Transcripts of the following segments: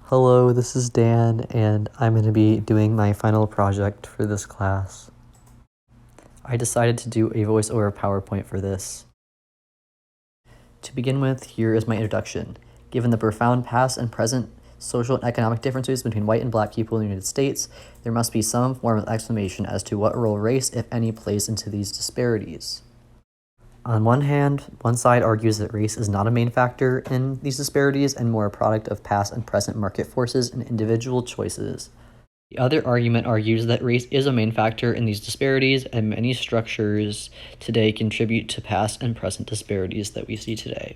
Hello, this is Dan, and I'm going to be doing my final project for this class. I decided to do a voice-over PowerPoint for this. To begin with, here is my introduction. Given the profound past and present social and economic differences between white and black people in the United States, there must be some form of explanation as to what role race, if any, plays into these disparities. On one hand, one side argues that race is not a main factor in these disparities and more a product of past and present market forces and individual choices. The other argument argues that race is a main factor in these disparities, and many structures today contribute to past and present disparities that we see today.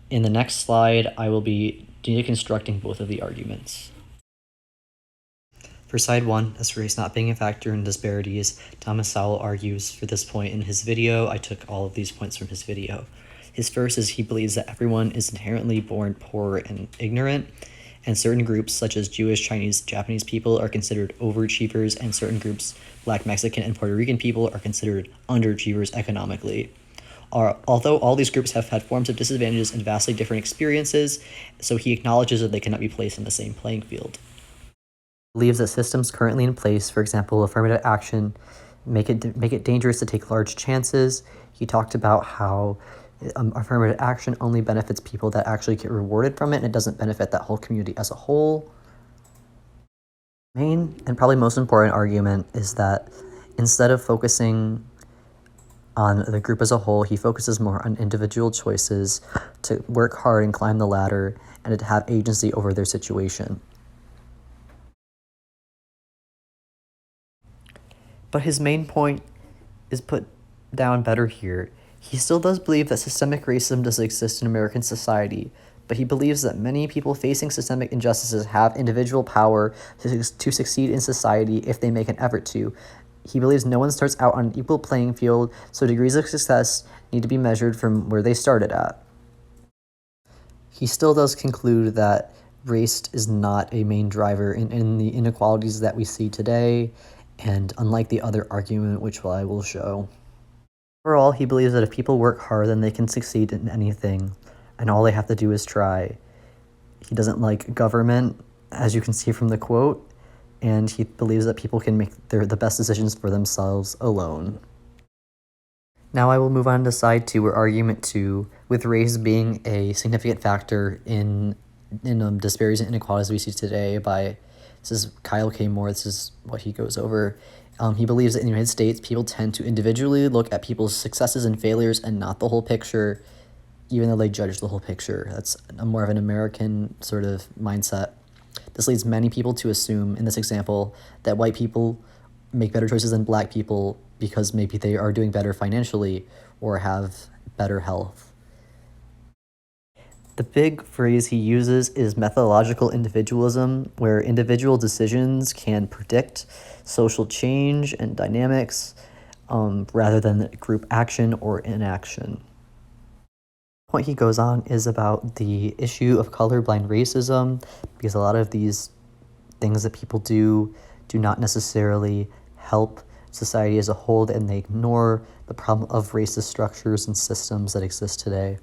In the next slide, I will be deconstructing both of the arguments. For side one, as race not being a factor in disparities, Thomas Sowell argues for this point in his video. I took all of these points from his video. His first is he believes that everyone is inherently born poor and ignorant, and certain groups such as Jewish, Chinese, Japanese people are considered overachievers, and certain groups, Black, Mexican, and Puerto Rican people, are considered underachievers economically. Although all these groups have had forms of disadvantages and vastly different experiences, so he acknowledges that they cannot be placed in the same playing field. Believes that systems currently in place, for example, affirmative action, make it dangerous to take large chances. He talked about how affirmative action only benefits people that actually get rewarded from it, and it doesn't benefit that whole community as a whole. Main and probably most important argument is that instead of focusing on the group as a whole, he focuses more on individual choices to work hard and climb the ladder and to have agency over their situation. But his main point is put down better here. He still does believe that systemic racism does exist in American society, but he believes that many people facing systemic injustices have individual power to succeed in society if they make an effort to. He believes no one starts out on an equal playing field, so degrees of success need to be measured from where they started at. He still does conclude that race is not a main driver in the inequalities that we see today, and unlike the other argument, which I will show. Overall, he believes that if people work hard, then they can succeed in anything, and all they have to do is try. He doesn't like government, as you can see from the quote, and he believes that people can make the best decisions for themselves alone. Now I will move on to side two, or argument two, with race being a significant factor in disparities and inequalities we see today by, this is Kyle K. Moore, this is what he goes over. He believes that in the United States, people tend to individually look at people's successes and failures and not the whole picture, even though they judge the whole picture. That's more of an American sort of mindset. This leads many people to assume, in this example, that white people make better choices than black people because maybe they are doing better financially or have better health. The big phrase he uses is methodological individualism, where individual decisions can predict social change and dynamics rather than group action or inaction. The point he goes on is about the issue of colorblind racism, because a lot of these things that people do not necessarily help society as a whole, and they ignore the problem of racist structures and systems that exist today.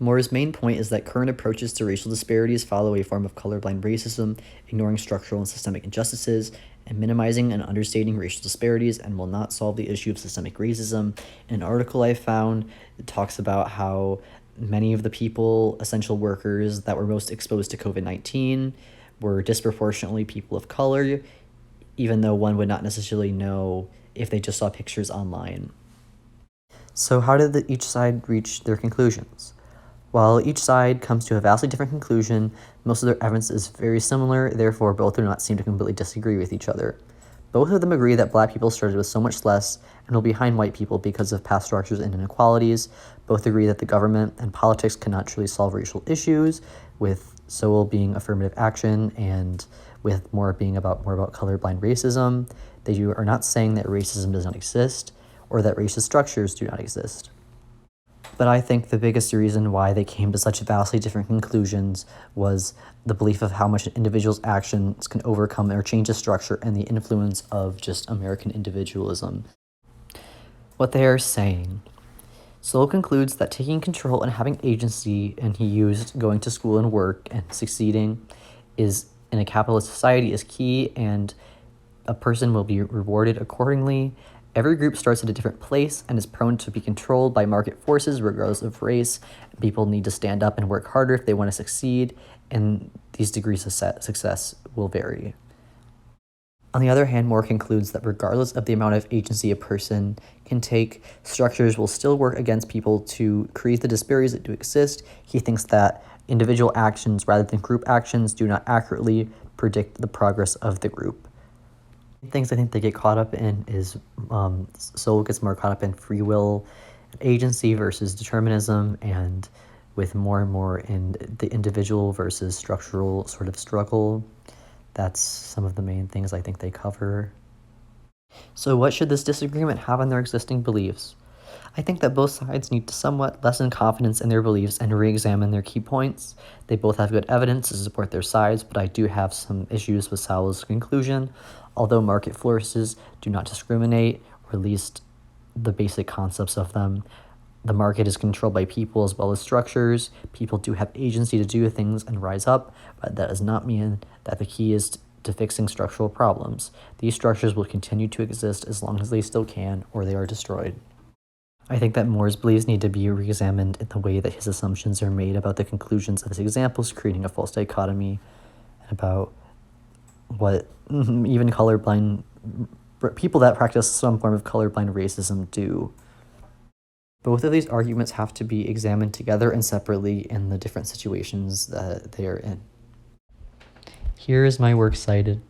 Moore's main point is that current approaches to racial disparities follow a form of colorblind racism, ignoring structural and systemic injustices, and minimizing and understating racial disparities, and will not solve the issue of systemic racism. In an article I found, it talks about how many of the people, essential workers, that were most exposed to COVID-19 were disproportionately people of color, even though one would not necessarily know if they just saw pictures online. So how did each side reach their conclusions? While each side comes to a vastly different conclusion, most of their evidence is very similar, therefore both do not seem to completely disagree with each other. Both of them agree that black people started with so much less and will behind white people because of past structures and inequalities. Both agree that the government and politics cannot truly solve racial issues, with Sowell being affirmative action and with more being about colorblind racism. They are not saying that racism does not exist or that racist structures do not exist. But I think the biggest reason why they came to such vastly different conclusions was the belief of how much an individual's actions can overcome or change a structure and the influence of just American individualism. What they are saying Sowell concludes that taking control and having agency, and he used going to school and work and succeeding is in a capitalist society is key, and a person will be rewarded accordingly. Every group starts at a different place and is prone to be controlled by market forces regardless of race. People need to stand up and work harder if they want to succeed, and these degrees of success will vary. On the other hand, Moore concludes that regardless of the amount of agency a person can take, structures will still work against people to create the disparities that do exist. He thinks that individual actions rather than group actions do not accurately predict the progress of the group. Things I think they get caught up in is Sowell gets more caught up in free will, agency versus determinism, and with more and more in the individual versus structural sort of struggle. That's some of the main things I think they cover. So what should this disagreement have on their existing beliefs? I think that both sides need to somewhat lessen confidence in their beliefs and re-examine their key points. They both have good evidence to support their sides, but I do have some issues with Sowell's conclusion. Although market forces do not discriminate, or at least the basic concepts of them, the market is controlled by people as well as structures. People do have agency to do things and rise up, but that does not mean that the key is to fixing structural problems. These structures will continue to exist as long as they still can, or they are destroyed. I think that Moore's beliefs need to be re-examined in the way that his assumptions are made about the conclusions of his examples, creating a false dichotomy, and about what even colorblind people that practice some form of colorblind racism do. Both of these arguments have to be examined together and separately in the different situations that they are in. Here is my works cited.